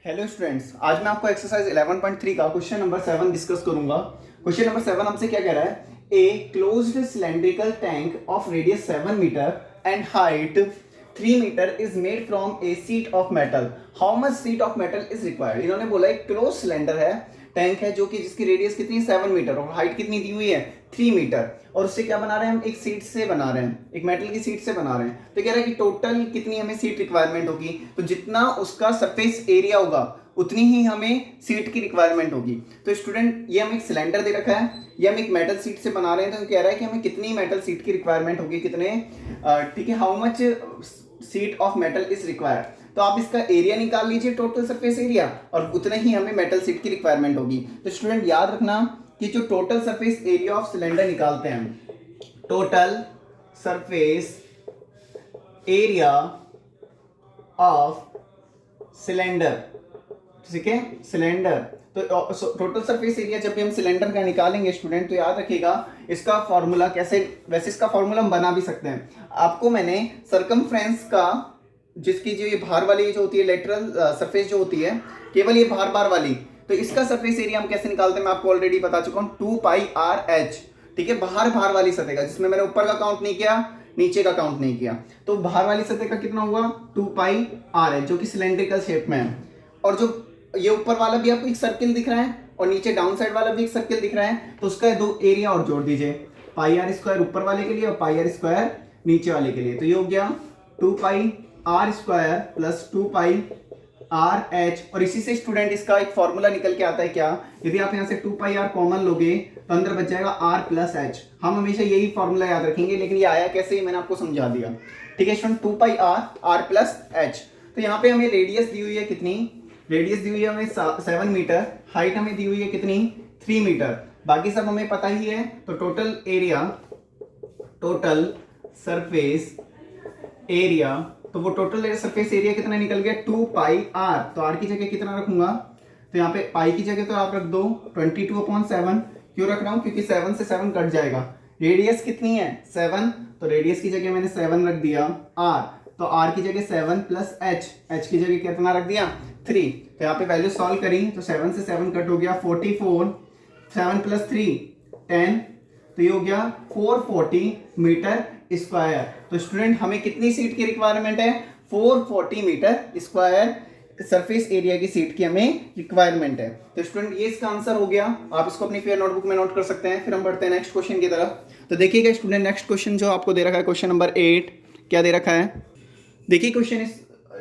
Hello students, आज मैं आपको एक्सरसाइज 11.3 का क्वेश्चन नंबर 7 डिस्कस करूंगा। क्वेश्चन नंबर 7 हमसे क्या कह रहा है? A closed cylindrical tank of radius 7 metre and height 3 metre is made from a sheet of metal. How much sheet of metal is required? इन्होंने बोला एक क्लोज सिलेंडर है, टैंक है जो कि जिसकी रेडियस कितनी 7 मीटर और हाइट कितनी दी हुई है 3 मीटर, और उससे क्या बना रहे हैं हम? एक सीट से बना रहे हैं, एक मेटल की सीट से बना रहे हैं। तो कह रहा है कि टोटल कितनी हमें सीट रिक्वायरमेंट होगी, तो जितना उसका सरफेस एरिया होगा उतनी ही हमें सीट की रिक्वायरमेंट होगी। तो स्टूडेंट ये हमें एक सिलेंडर दे रखा है, ये हम एक मेटल सीट से बना रहे हैं, तो कह रहा है कि हमें कितनी मेटल सीट की रिक्वायरमेंट होगी, कितने, ठीक है, how much seat of metal is required. तो आप इसका एरिया निकाल लीजिए, टोटल सरफेस एरिया, और उतने ही हमें मेटल सीट की रिक्वायरमेंट होगी। तो स्टूडेंट याद रखना कि जो total surface area of cylinder निकालते हैं, total surface area of cylinder, ठीक है, सिलेंडर, तो टोटल सरफेस एरिया जब भी हम सिलेंडर का निकालेंगे स्टूडेंट, तो याद रखिएगा इसका फॉर्मूला कैसे, वैसे इसका फॉर्मूला हम बना भी सकते हैं। आपको मैंने सरकमफ्रेंस का, जिसकी जो ये बाहर वाली जो होती है लेटरल सरफेस जो होती है, केवल ये बाहर वाली, तो इसका सरफेस एरिया हम कैसे निकालते हैं मैं आपको ऑलरेडी बता चुका हूँ, 2πr(h), ठीक है, बाहर वाली सतह का, जिसमें मैंने ऊपर का काउंट नहीं किया, नीचे का काउंट नहीं किया, तो बाहर वाली सतह का कितना हुआ 2πr(h), जो कि सिलेंड्रिकल शेप में है। और जो ये ऊपर वाला भी आपको एक सर्किल दिख रहा है और नीचे डाउन साइड वाला भी एक सर्किल दिख रहा है, तो उसका दो एरिया और जोड़ दीजिए, πr² ऊपर वाले के लिए और πr² नीचे वाले के लिए। तो ये हो गया 2πr² प्लस 2πrh, और इसी से स्टूडेंट इसका एक फॉर्मूला निकल के आता है क्या, यदि आप यहाँ से 2πr कॉमन लोगे तो अंदर बच जाएगा r प्लस h। हम हमेशा यही फॉर्मूला याद रखेंगे, लेकिन ये आया कैसे ये मैंने आपको समझा दिया, ठीक है स्टूडेंट, 2πr प्लस h। तो यहाँ पे हमें रेडियस दी हुई है कितनी, रेडियस दी हुई है हमें 7 मीटर, हाइट हमें दी हुई है कितनी 3 मीटर, बाकी सब हमें पता ही है। तो total area, total surface area, तो वो टोटल सरफेस एरिया कितना निकल गया 2πr, तो r की जगह कितना रखूंगा, तो यहाँ पे पाई की जगह तो आप रख दो 22/7। क्यों रख रहा हूँ, क्योंकि 7 से 7 कट जाएगा। रेडियस कितनी है 7, तो रेडियस की जगह मैंने 7 रख दिया, r, तो r की जगह 7 प्लस h की जगह कितना रख दिया 3। तो यहाँ पे वैल्यू सॉल्व करी तो 7 से 7 कट हो गया 44, 7 प्लस 3 10, तो ये हो गया 440 मीटर स्क्वायर। तो स्टूडेंट हमें कितनी सीट की रिक्वायरमेंट है, 440 मीटर स्क्वायर सरफेस एरिया की सीट की हमें रिक्वायरमेंट है। तो स्टूडेंट ये इसका आंसर हो गया, आप इसको अपनी फेयर नोटबुक में नोट कर सकते हैं। फिर हम बढ़ते हैं नेक्स्ट क्वेश्चन की तरफ। तो देखिएगा स्टूडेंट, नेक्स्ट क्वेश्चन जो आपको दे रखा है क्वेश्चन नंबर 8, क्या दे रखा है, देखिए क्वेश्चन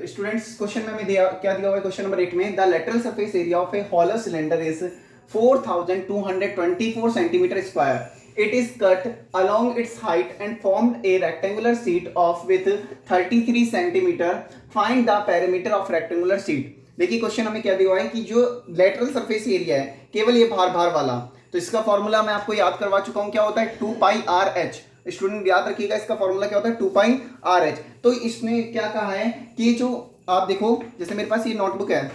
स्टूडेंट्स, क्वेश्चन में हमें क्या दिया हुआ है क्वेश्चन नंबर 8 में, the lateral surface area of A hollow cylinder is 4224 centimetre square, it is cut along its height and formed a rectangular sheet of with 33 centimeter, find the perimeter of rectangular sheet। देखिए question हमें क्या दिया हुआ है कि जो lateral surface area है केवल ये बाहर वाला, तो इसका फॉर्मूला मैं आपको याद करवा चुका हूं, क्या होता है 2πrh। स्टूडेंट याद रखिएगा इसका फॉर्मूला क्या होता है 2πrh। तो इसने क्या कहा है कि जो आप देखो, जैसे मेरे पास ये नोटबुक है,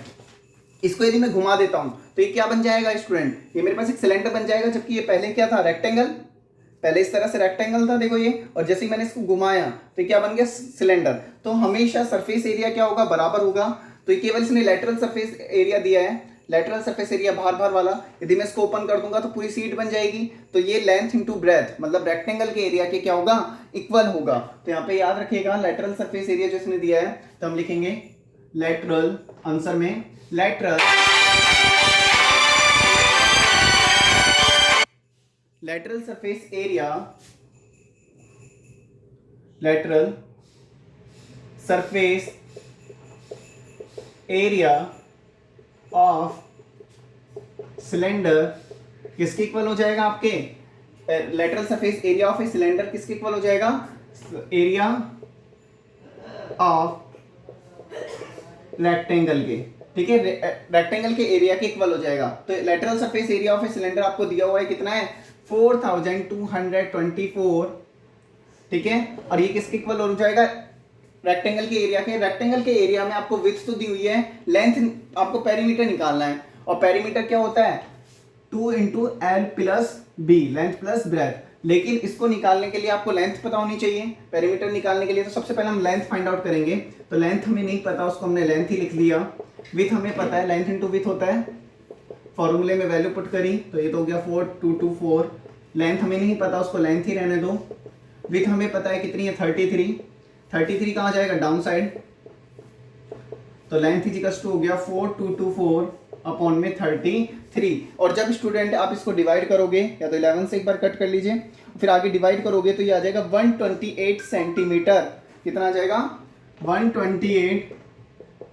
इसको यदि मैं घुमा देता हूं तो ये क्या बन जाएगा स्टूडेंट, ये मेरे पास एक सिलेंडर बन जाएगा, जबकि ये पहले क्या था रेक्टेंगल, पहले इस तरह से रेक्टेंगल था, देखो ये, और जैसे ही मैंने इसको घुमाया तो क्या बन गया सिलेंडर। तो हमेशा सरफेस एरिया क्या होगा, बराबर होगा। तो ये केवल इसने लेटरल सरफेस एरिया दिया है, लेटरल सरफेस एरिया बाहर वाला, यदि मैं इसको ओपन कर दूंगा तो पूरी सीट बन जाएगी। तो ये लेंथ इंटू ब्रेथ, मतलब रेक्टेंगल के एरिया के क्या होगा, इक्वल होगा। तो यहाँ पे याद रखिएगा लेटरल सरफेस एरिया जो इसने दिया है, तो हम लिखेंगे लेटरल, आंसर में lateral surface area, lateral surface area of cylinder किसके इक्वल हो जाएगा, आपके lateral surface area of a cylinder किसके इक्वल हो जाएगा, एरिया ऑफ रेक्टेंगल के, ठीक है, रेक्टेंगल के एरिया के इक्वल हो जाएगा। तो lateral surface area of a cylinder आपको दिया हुआ है कितना है 4224, ठीक है, और ये किसके इक्वल हो जाएगा, रेक्टेंगल के एरिया के। रेक्टेंगल के एरिया में आपको विड्थ तो दी हुई है, लेंथ आपको पेरीमीटर निकालना है, और पेरीमीटर क्या होता है 2 × L + B, length plus breadth. लेकिन इसको निकालने के लिए आपको लेंथ पता होनी चाहिए। पेरीमीटर निकालने के लिए तो सबसे पहले हम लेंथ फाइंड आउट करेंगे। तो लेंथ हमें नहीं पता, उसको हमने लेंथ ही लिख लिया। विथ हमें पता है, लेंथ इंटू विथ होता है, फॉर्मूले में वैल्यू पुट करी तो ये तो हो गया 4,224। लेंथ हमें नहीं पता, उसको लेंथ ही रहने दो। विथ हमें पता है कितनी है, 33। 33 कहाँ जाएगा, डाउन साइड, तो लेंथ इजिकल्स टू हो गया 4,224 अपॉन में 33। और जब स्टूडेंट आप इसको डिवाइड करोगे, या तो 11 से एक बार कट कर लीजिए, फिर आगे डिवाइड करोगे तो ये आ जाएगा 128 सेंटीमीटर। कितना आ जाएगा, 128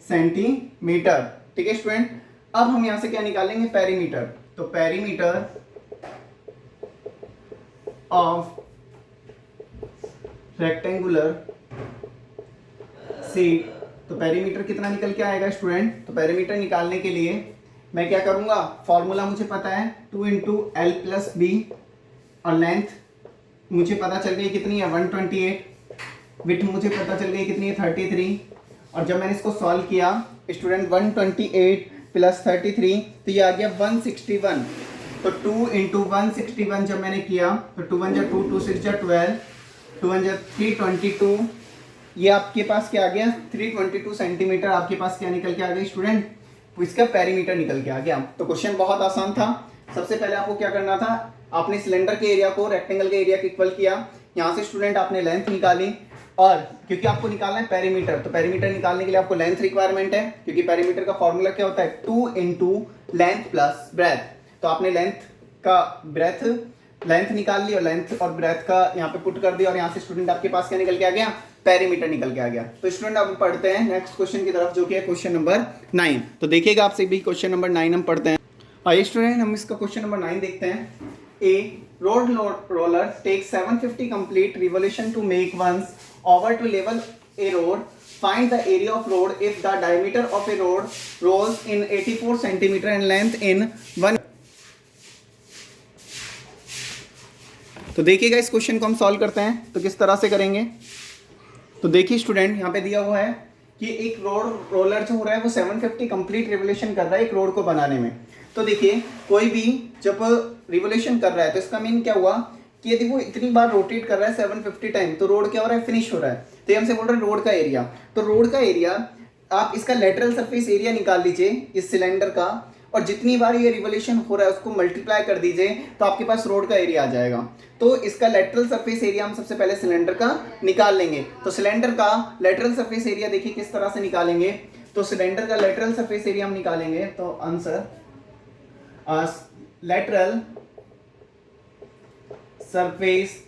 सेंटीमीटर। ठीक है स्टूडेंट, अब हम यहां से क्या निकालेंगे, पेरीमीटर। तो पेरीमीटर ऑफ रेक्टेंगुलर सीट, तो पेरीमीटर कितना निकल के आएगा स्टूडेंट। तो पेरीमीटर निकालने के लिए मैं क्या करूंगा, फॉर्मूला मुझे पता है 2 इंटू एल प्लस बी, और लेंथ मुझे पता चल गई कितनी है 128, विथ मुझे पता चल गई कितनी है 33। और जब मैंने इसको सॉल्व किया स्टूडेंट 128 प्लस 33 तो ये आ गया 161। तो 2 इंटू 161 जब मैंने किया तो 2 1 जा 2, 2 6 जा 12, 2 1 जा 322, ये आपके पास क्या आ गया 322 सेंटीमीटर आपके पास क्या निकल के आ गया स्टूडेंट, तो इसका पेरीमीटर निकल के आ गया। तो क्वेश्चन बहुत आसान था। सबसे पहले आपको क्या करना था, आपने सिलेंडर के एरिया को रेक्टेंगल के एरिया के इक्वल किया। यहाँ से स्टूडेंट आपने लेंथ निकाली, और क्योंकि आपको निकालना है पेरीमीटर, तो पेरीमीटर निकालने के लिए आपको लेंथ रिक्वायरमेंट है, क्योंकि पेरीमीटर का फॉर्मूला क्या होता है 2 इंटू लेंथ प्लस ब्रेथ। तो आपने लेंथ निकाल ली और लेंथ और ब्रेथ का यहाँ पे पुट कर दिया, और यहाँ से स्टूडेंट आपके पास क्या निकल के आ गया, पेरीमीटर निकल के आ गया। तो स्टूडेंट अब पढ़ते हैं नेक्स्ट क्वेश्चन की तरफ, जो कि है क्वेश्चन नंबर 9। तो देखिएगा आपसे भी क्वेश्चन नंबर 9 हम पढ़ते हैं। आइए स्टूडेंट हम इसका क्वेश्चन नंबर 9 देखते हैं। A road roller take 750 complete revolution to make once over to level a road, find the area of road if the diameter of a road rolls in 84 centimeter and length in 1। तो देखिएगा इस question को हम solve करते हैं तो किस तरह से करेंगे। तो देखिए स्टूडेंट यहाँ पे दिया हुआ है कि एक रोड रोलर जो हो रहा है वो 750 कंप्लीट रिवोल्यूशन कर रहा है एक रोड को बनाने में। तो देखिए कोई भी जब रिवोल्यूशन कर रहा है तो इसका मीन क्या हुआ कि यदि वो इतनी बार रोटेट कर रहा है 750 टाइम, तो रोड क्या हो रहा है, फिनिश हो रहा है। तो ये हमसे बोल रहे हैं रोड का एरिया। तो रोड का एरिया आप इसका लेटरल सरफेस एरिया निकाल लीजिए इस सिलेंडर का, और जितनी बार ये रिवोल्यूशन हो रहा है उसको मल्टीप्लाई कर दीजिए तो आपके पास रोड का एरिया आ जाएगा। तो इसका लेटरल सरफेस एरिया हम सबसे पहले सिलेंडर का निकाल लेंगे। तो सिलेंडर का लेटरल सरफेस एरिया देखिए किस तरह से निकालेंगे। तो सिलेंडर का लेटरल सरफेस एरिया हम निकालेंगे, तो answer lateral surface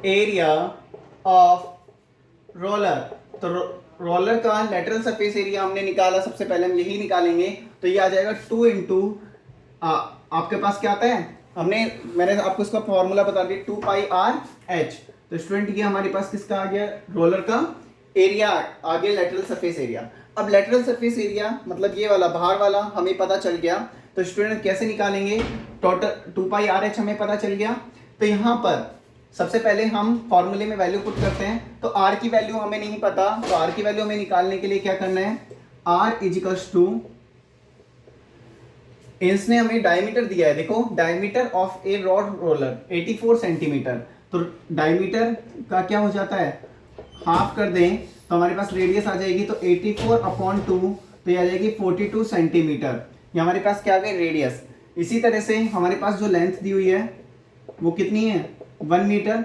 area of roller. तो रोलर का लेटरल सरफेस एरिया हमने निकाला, सबसे पहले हम यही निकालेंगे। तो ये आ जाएगा 2 इंटू आपके पास क्या आता है, मैंने आपको इसका फॉर्मूला बता दिया 2 पाई आर एच। तो स्टूडेंट ये हमारे पास किसका आ गया, रोलर का एरिया आ गया, लेटरल सरफेस एरिया। अब लेटरल सरफेस एरिया मतलब ये वाला बाहर वाला हमें पता चल गया। तो स्टूडेंट कैसे निकालेंगे, टोटल 2 पाई आर एच हमें पता चल गया। तो यहाँ पर सबसे पहले हम फॉर्मूले में वैल्यू पुट करते हैं। तो आर की वैल्यू हमें नहीं पता, तो आर की वैल्यू हमें निकालने के लिए क्या करना है, आर इजिकल्स टू, इसने हमें डायमीटर दिया है, देखो diameter of A rod roller 84 centimetre. तो डायमीटर का क्या हो जाता है, हाफ कर दें तो हमारे पास रेडियस आ जाएगी, तो 84/2 तो ये आ जाएगी 42 सेंटीमीटर। ये हमारे पास क्या आ गई रेडियस। इसी तरह से हमारे पास जो लेंथ दी हुई है वो कितनी है, 1 मीटर।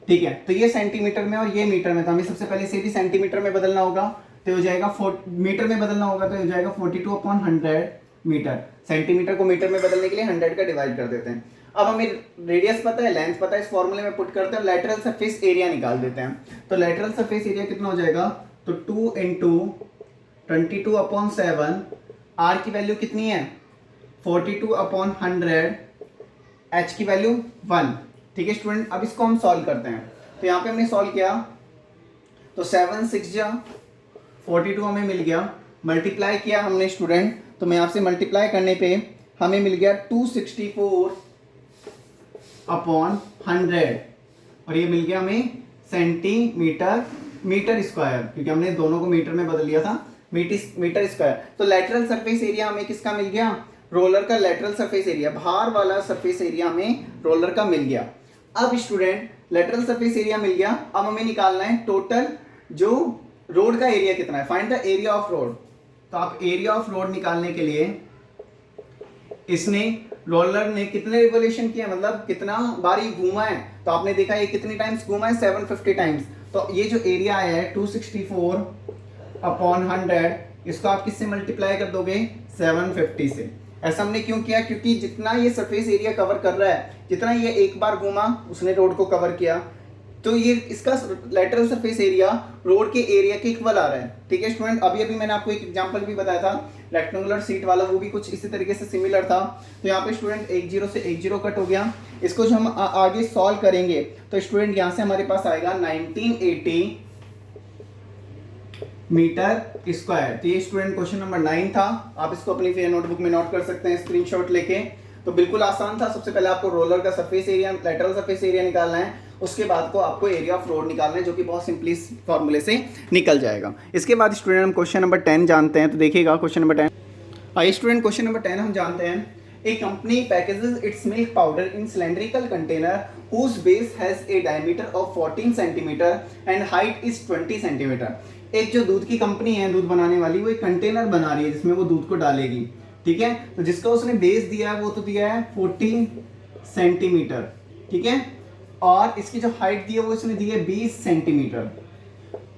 ठीक है, तो ये सेंटीमीटर में और ये मीटर में, तो हमें सबसे पहले इसे भी सेंटीमीटर में बदलना होगा, तो हो जाएगा मीटर में बदलना होगा, तो हो जाएगा 42/100 मीटर। सेंटीमीटर को मीटर में बदलने के लिए 100 का डिवाइड कर देते हैं। अब हमें रेडियस पता है, लेंथ पता है, इस फॉर्मूले में पुट करते हैं, लेटरल सरफेस एरिया निकाल देते हैं। तो लेटरल सरफेस एरिया कितना हो जाएगा, तो 2 इंटू 22/7, आर की वैल्यू कितनी है 42/100, एच की वैल्यू 1। ठीक है स्टूडेंट, अब इसको हम सॉल्व करते हैं। तो यहाँ पे हमने सॉल्व किया तो 7 6 जा 42 हमें मिल गया, मल्टीप्लाई किया हमने स्टूडेंट, तो मैं आपसे मल्टीप्लाई करने पे हमें मिल गया 264/100, और ये मिल गया हमें सेंटीमीटर मीटर स्क्वायर, क्योंकि हमने दोनों को मीटर में बदल लिया था, मीटर स्क्वायर। तो लेटरल सरफेस एरिया हमें किसका मिल गया, रोलर का लेटरल सरफेस एरिया, बाहर वाला सरफेस एरिया हमें रोलर का मिल गया। अब स्टूडेंट लेटरल सरफेस एरिया मिल गया, अब हमें निकालना है टोटल जो रोड का एरिया कितना है, find the area of road. तो आप एरिया ऑफ रोड निकालने के लिए इसने रोलर ने कितने रिवोल्यूशन किया, मतलब कितना बार ये घूमा है, तो आपने देखा ये कितनी टाइम्स घूमा है, 750 टाइम्स। तो ये जो एरिया है 264 अपॉन 100, इसको आप किससे मल्टीप्लाई कर दोगे, 750 से। ऐसा हमने क्यों किया, क्योंकि जितना ये सरफेस एरिया कवर कर रहा है, जितना ये एक बार घूमा उसने रोड को कवर किया, तो ये इसका लेटरल सरफेस एरिया रोड के एरिया के इक्वल आ रहा है। ठीक है स्टूडेंट, अभी अभी मैंने आपको एक एग्जांपल भी बताया था रेक्टेंगुलर सीट वाला, वो भी कुछ इसी तरीके से सिमिलर था। तो यहाँ पे स्टूडेंट 10 से 10 कट हो गया। इसको जो हम आगे सॉल्व करेंगे तो स्टूडेंट यहाँ से हमारे पास आएगा 1980 मीटर स्क्वायर। तो ये स्टूडेंट क्वेश्चन नंबर 9 था। आप इसको अपनी फेयर नोटबुक में नोट कर सकते हैं स्क्रीनशॉट लेके। तो बिल्कुल आसान था। सबसे पहले आपको रोलर का surface area, lateral surface area निकालना है, उसके बाद को आपको एरिया ऑफ रोड निकालना है, जो कि बहुत सिंपली फॉर्मूले से निकल जाएगा। इसके बाद स्टूडेंट हम क्वेश्चन नंबर 10 जानते हैं। तो देखिएगा क्वेश्चन नंबर 10। आइए स्टूडेंट क्वेश्चन नंबर 10 हम जानते हैं। A company packages its milk powder in cylindrical container whose base has a diameter of 14 cm and height is 20 cm। एक जो दूध की कंपनी है, दूध बनाने वाली, वो एक कंटेनर बना रही है जिसमें वो दूध को डालेगी। ठीक है, तो जिसका उसने बेस दिया है वो तो दिया है 14 सेंटीमीटर। ठीक है, और इसकी जो हाइट दी है वो इसने दी है 20 सेंटीमीटर।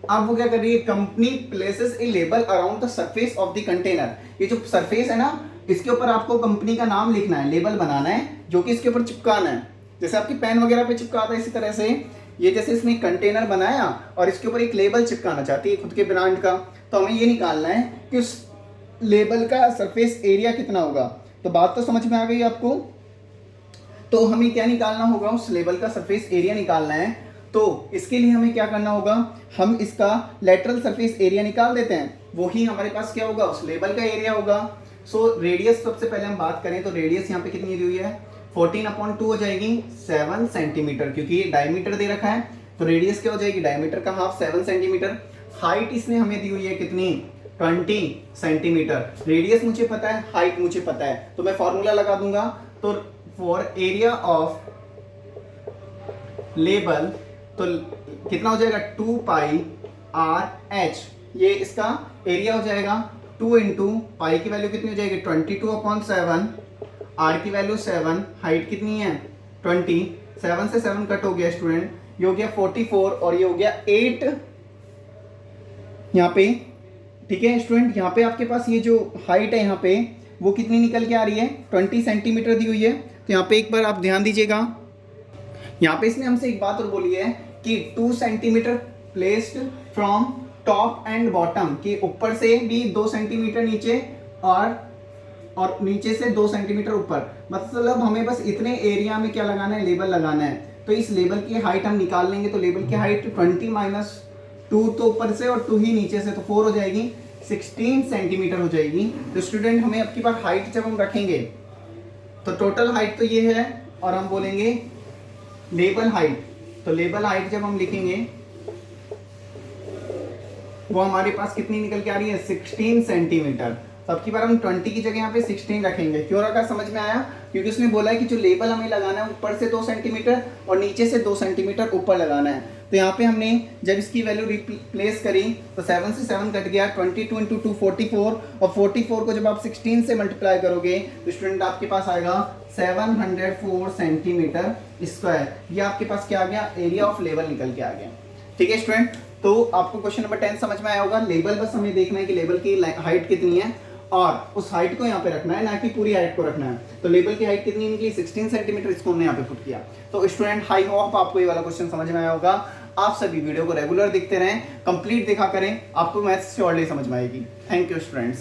अब वो क्या कर रही है, company places A label around the surface of the container. ये जो सरफेस है ना, इसके ऊपर आपको कंपनी का नाम लिखना है, लेबल बनाना है, जो कि इसके ऊपर चिपकाना है। जैसे आपकी पेन वगैरह पे चिपकाता है, इसी तरह से ये जैसे इसने कंटेनर बनाया और इसके ऊपर एक लेबल चिपकाना चाहती है खुद के ब्रांड का। तो हमें ये निकालना है कि उस लेबल का सरफेस एरिया कितना होगा। तो बात तो समझ में आ गई आपको। तो हमें क्या निकालना होगा, उस लेबल का सरफेस एरिया निकालना है। तो इसके लिए हमें क्या करना होगा, हम इसका लेटरल सरफेस एरिया निकाल देते हैं, वही हमारे पास क्या होगा, उस लेबल का एरिया होगा। सो रेडियस सबसे पहले हम बात करें तो रेडियस यहाँ पे कितनी दी हुई है, 14/2 हो जाएगी 7 सेंटीमीटर, क्योंकि ये डायमीटर दे रखा है। तो रेडियस क्या हो जाएगी, डायमीटर का हाफ 7 सेंटीमीटर। हाइट इसने हमें दी हुई है कितनी, 20 सेंटीमीटर। रेडियस मुझे पता है, हाइट मुझे पता है, तो मैं फॉर्मूला लगा दूंगा। तो फॉर एरिया ऑफ लेबल तो कितना हो जाएगा, 2πr/h। ये इसका एरिया हो जाएगा 2 इंटू पाई की वैल्यू कितनी हो जाएगी, 22/7, आर की वैल्यू 7, हाइट कितनी है 20, 7 से 7 कट हो गया स्टूडेंट, ये हो गया 44 और ये हो गया 8 यहाँ पे। ठीक है स्टूडेंट, यहाँ पे आपके पास ये जो हाइट है यहाँ पे वो कितनी निकल के आ रही है, 20 सेंटीमीटर दी हुई है। तो यहाँ पे एक बार आप ध्यान दीजिएगा, यहाँ पे इसने हमसे एक बात और बोली है कि 2 centimetre placed from top and bottom, कि ऊपर से भी 2 सेंटीमीटर नीचे और नीचे से 2 सेंटीमीटर ऊपर। मतलब हमें बस इतने एरिया में क्या लगाना है, लेबल लगाना है। तो इस लेबल की हाइट हम निकाल लेंगे। तो लेबल की हाइट 20 - 2 तो ऊपर से और 2 ही नीचे से, तो 4 हो जाएगी, 16 सेंटीमीटर हो जाएगी। तो स्टूडेंट हमें अब की बार हाइट जब हम रखेंगे तो टोटल हाइट तो ये है, और हम बोलेंगे लेबल हाइट। तो लेबल हाइट जब हम लिखेंगे वो हमारे पास कितनी निकल के आ रही है, 16 सेंटीमीटर। तो अब की बार हम 20 की जगह यहाँ पे 16 रखेंगे। क्यों रखा समझ में आया, क्योंकि उसने बोला है कि जो लेबल हमें लगाना है ऊपर से 2 सेंटीमीटर और नीचे से 2 सेंटीमीटर ऊपर लगाना है। तो यहाँ पे हमने जब इसकी वैल्यू रिप्लेस करी तो 7 से 7 कट गया, 22 इंटू 2 44, और 44 को जब आप 16 से मल्टीप्लाई करोगे तो स्टूडेंट आपके पास आएगा 704 सेंटीमीटर स्क्वायर। ये आपके पास क्या आ गया, एरिया ऑफ लेबल निकल के आ गया। ठीक है स्टूडेंट, तो आपको क्वेश्चन नंबर 10 समझ में आया होगा। लेबल बस हमें देखना है कि लेबल की हाइट कितनी है और उस हाइट को यहाँ पे रखना है, ना कि पूरी हाइट को रखना है। तो लेबल की हाइट कितनी निकली, 16 सेंटीमीटर, इसको हमने यहाँ पे पुट किया। तो स्टूडेंट हाई होप आपको ये वाला क्वेश्चन समझ में आया होगा। आप सभी वीडियो को रेगुलर देखते रहें, कंप्लीट देखा करें, आपको मैथ्स श्योरली समझ में आएगी। Thank you students.